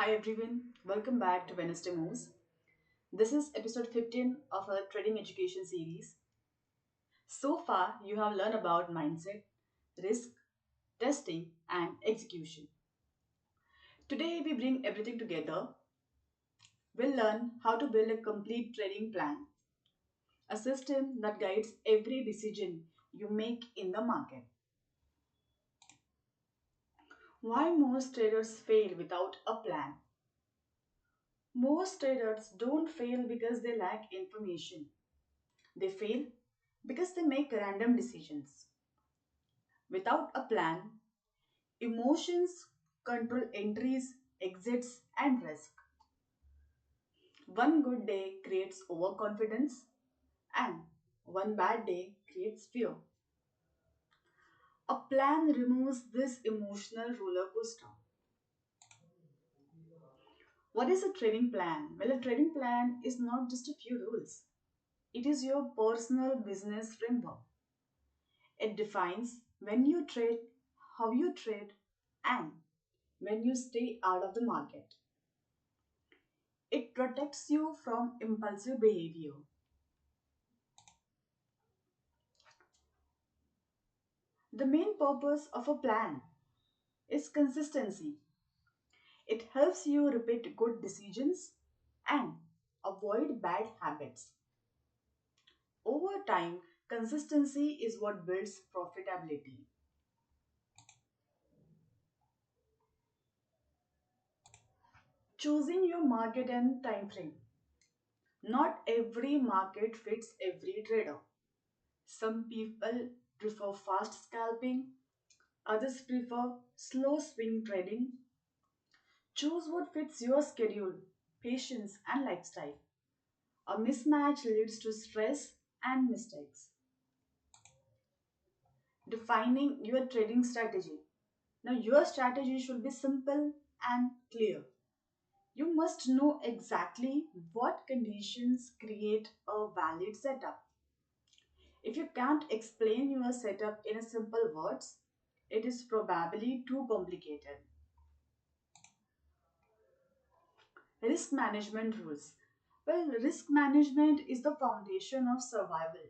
Hi everyone, welcome back to Wednesday Moves. This is episode 15 of our trading education series. So far, you have learned about mindset, risk, testing, and execution. Today, we bring everything together. We'll learn how to build a complete trading plan, a system that guides every decision you make in the market. Why most traders fail without a plan? Most traders don't fail because they lack information. They fail because they make random decisions. Without a plan, emotions control entries, exits, and risk. One good day creates overconfidence, and one bad day creates fear. A plan removes this emotional roller coaster. What is a trading plan? Well, a trading plan is not just a few rules, it is your personal business framework. It defines when you trade, how you trade, and when you stay out of the market. It protects you from impulsive behavior. The main purpose of a plan is consistency. It helps you repeat good decisions and avoid bad habits. Over time, consistency is what builds profitability. Choosing your market and time frame. Not every market fits every trader. Some people prefer fast scalping, others prefer slow swing trading. Choose what fits your schedule, patience, and lifestyle. A mismatch leads to stress and mistakes. Defining your trading strategy. Now, your strategy should be simple and clear. You must know exactly what conditions create a valid setup. If you can't explain your setup in a simple words, it is probably too complicated. Risk management rules. Well, risk management is the foundation of survival.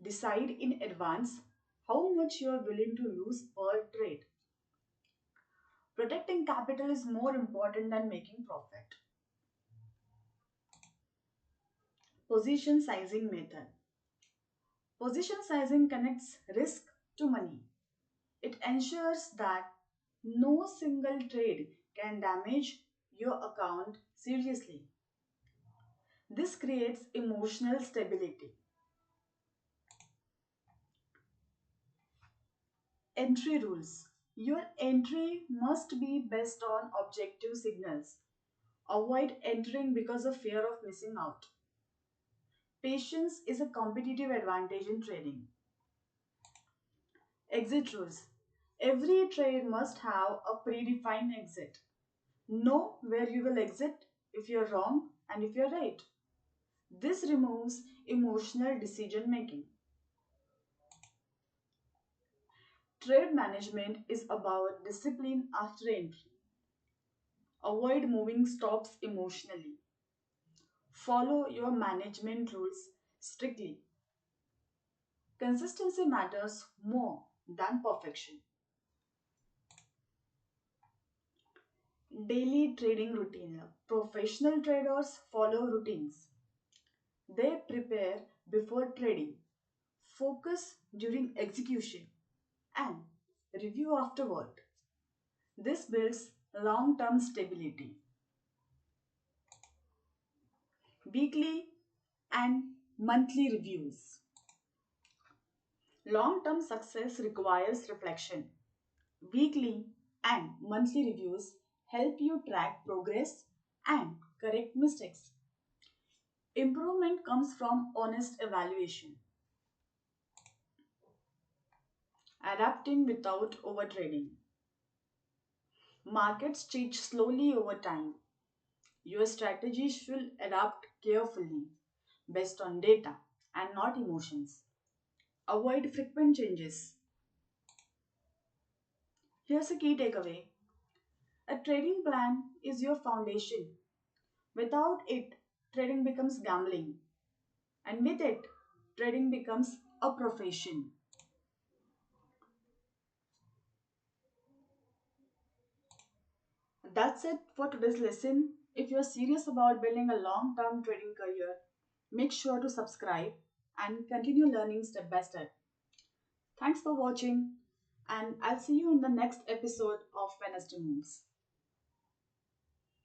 Decide in advance how much you are willing to lose per trade. Protecting capital is more important than making profit. Position sizing method. Position sizing connects risk to money. It ensures that no single trade can damage your account seriously. This creates emotional stability. Entry rules. Your entry must be based on objective signals. Avoid entering because of fear of missing out. Patience is a competitive advantage in trading. Exit rules. Every trade must have a predefined exit. Know where you will exit if you're wrong and if you're right. This removes emotional decision making. Trade management is about discipline after entry. Avoid moving stops emotionally. Follow your management rules strictly. Consistency matters more than perfection. Daily trading routine. Professional traders follow routines. They prepare before trading, focus during execution, and review afterward. This builds long term stability. Weekly and monthly reviews. Long term success requires reflection. Weekly and monthly reviews help you track progress and correct mistakes. Improvement comes from honest evaluation. Adapting without overtrading. Markets change slowly over time. Your strategy should adapt carefully based on data and not emotions. Avoid frequent changes. Here's a key takeaway. A trading plan is your foundation. Without it, trading becomes gambling, and with it, trading becomes a profession. That's it for today's lesson. If you're serious about building a long term trading career, make sure to subscribe and continue learning step by step. Thanks for watching, and I'll see you in the next episode of Wednesday Moves.